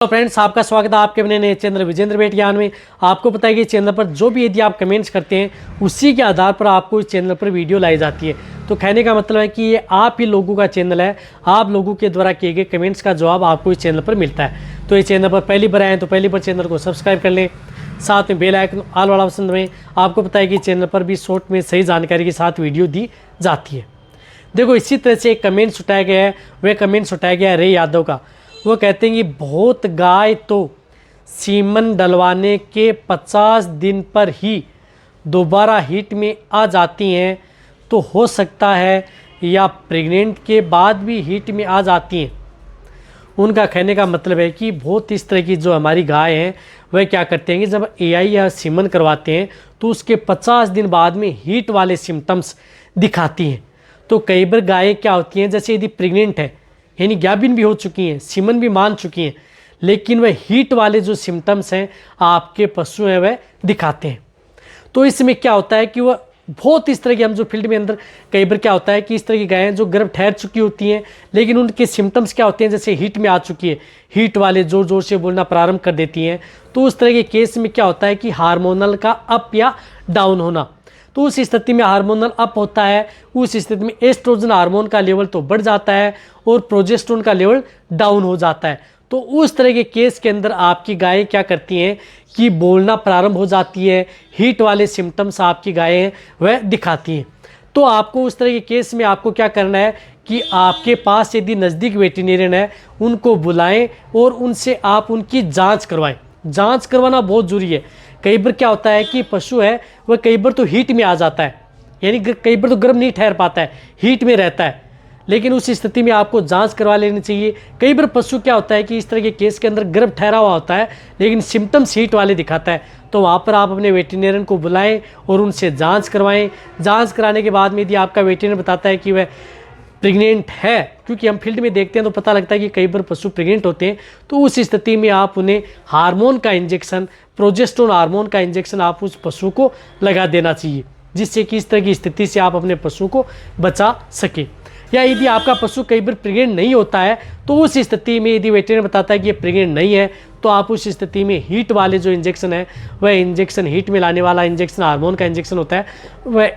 तो फ्रेंड्स, आपका स्वागत है आपके अपने नए चैनल विजेंद्र वेट ज्ञान में। आपको पता है कि चैनल पर जो भी यदि आप कमेंट्स करते हैं उसी के आधार पर आपको इस चैनल पर वीडियो लाई जाती है। तो कहने का मतलब है कि ये आप ही लोगों का चैनल है, आप लोगों के द्वारा किए गए कमेंट्स का जवाब आपको इस चैनल पर मिलता है। तो इस चैनल पर पहली बार आए तो पहली बार चैनल को सब्सक्राइब कर लें, साथ में बेल आइकन ऑल वाला ऑप्शन दबाएं। आपको पता है कि चैनल पर भी शॉर्ट में सही जानकारी के साथ वीडियो दी जाती है। देखो, इसी तरह से एक कमेंट्स उठाया गया है, वह कमेंट्स उठाया गया है रे यादव का। वो कहते हैं कि बहुत गाय तो सीमन डलवाने के 50 दिन पर ही दोबारा हीट में आ जाती हैं, तो हो सकता है या प्रेग्नेंट के बाद भी हीट में आ जाती हैं। उनका कहने का मतलब है कि बहुत इस तरह की जो हमारी गाय हैं वह क्या करते हैं कि जब एआई या सीमन करवाते हैं तो उसके 50 दिन बाद में हीट वाले सिम्टम्स दिखाती हैं। तो कई बार गायें क्या होती हैं, जैसे यदि प्रेग्नेंट है यानी गाभिन भी हो चुकी हैं, सीमन भी मान चुकी हैं, लेकिन वह हीट वाले जो सिम्टम्स हैं आपके पशु हैं वह दिखाते हैं। तो इसमें क्या होता है कि वह बहुत इस तरह की, हम जो फील्ड में अंदर कई बार क्या होता है कि इस तरह की गायें जो गर्भ ठहर चुकी होती हैं लेकिन उनके सिम्टम्स क्या होते हैं, जैसे हीट में आ चुकी है, हीट वाले जोर जोर से बोलना प्रारंभ कर देती हैं। तो उस तरह के केस में क्या होता है कि हार्मोनल का अप या डाउन होना। तो उस स्थिति में हार्मोनल अप होता है, उस स्थिति में एस्ट्रोजन हार्मोन का लेवल तो बढ़ जाता है और प्रोजेस्टेरोन का लेवल डाउन हो जाता है। तो उस तरह के केस के अंदर आपकी गायें क्या करती हैं कि बोलना प्रारंभ हो जाती है, हीट वाले सिम्टम्स आपकी गायें हैं वह दिखाती हैं। तो आपको उस तरह के केस में आपको क्या करना है कि आपके पास यदि नज़दीक वेटरनरियन है उनको बुलाएं और उनसे आप उनकी जाँच करवाएं। जाँच करवाना बहुत ज़रूरी है। कई बार क्या होता है कि पशु है वह कई बार तो हीट में आ जाता है, यानी कई बार तो गर्भ नहीं ठहर पाता है, हीट में रहता है, लेकिन उस स्थिति में आपको जांच करवा लेनी चाहिए। कई बार पशु क्या होता है कि इस तरह के केस के अंदर गर्भ ठहरा हुआ होता है लेकिन सिम्टम्स हीट वाले दिखाता है। तो वहाँ पर आप अपने वेटरनरियन को बुलाएं और उनसे जाँच करवाएँ। जाँच कराने के बाद में यदि आपका वेटरनरियन बताता है कि वह प्रेग्नेंट है, क्योंकि हम फील्ड में देखते हैं तो पता लगता है कि कई बार पशु प्रेग्नेंट होते हैं, तो उस स्थिति में आप उन्हें हार्मोन का इंजेक्शन, प्रोजेस्टेरोन हार्मोन का इंजेक्शन आप उस पशु को लगा देना चाहिए, जिससे कि इस तरह की स्थिति से आप अपने पशु को बचा सकें। या यदि आपका पशु कई बार प्रेग्नेंट नहीं होता है तो उस स्थिति में यदि वेटरनरी बताता है कि ये प्रेग्नेंट नहीं है तो आप उस स्थिति में हीट वाले जो इंजेक्शन है वह इंजेक्शन, हीट में लाने वाला इंजेक्शन, हार्मोन का इंजेक्शन होता है, वह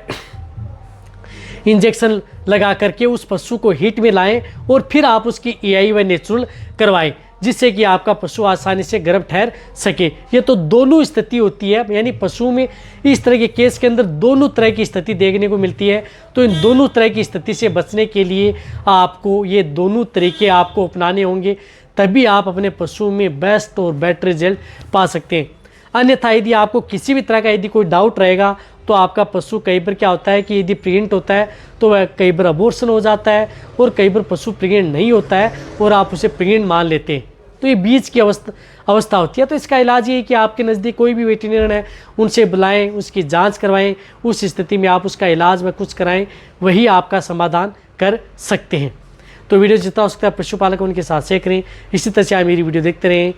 इंजेक्शन लगा करके उस पशु को हीट में लाएं और फिर आप उसकी एआई व नेचुरल करवाएं, जिससे कि आपका पशु आसानी से गर्भ ठहर सके। ये तो दोनों स्थिति होती है, यानी पशु में इस तरह के केस के अंदर दोनों तरह की स्थिति देखने को मिलती है। तो इन दोनों तरह की स्थिति से बचने के लिए आपको ये दोनों तरीके आपको अपनाने होंगे, तभी आप अपने पशु में बेस्ट और बेटर रिजल्ट पा सकते हैं। अन्यथा यदि आपको किसी भी तरह का यदि कोई डाउट रहेगा तो आपका पशु कई बार क्या होता है कि यदि प्रेग्नेंट होता है तो वह कई बार अबॉर्शन हो जाता है और कई बार पशु प्रेग्नेंट नहीं होता है और आप उसे प्रेग्नेंट मान लेते हैं। तो ये बीच की अवस्था होती है। तो इसका इलाज ये है कि आपके नज़दीक कोई भी वेटरनरियन है उनसे बुलाएं, उसकी जांच करवाएं, उस स्थिति में आप उसका इलाज में कुछ कराएं, वही आपका समाधान कर सकते हैं। तो वीडियो जितना हो सकता है पशुपालक उनके साथ शेयर करें। इसी तरह से आप मेरी वीडियो देखते रहें।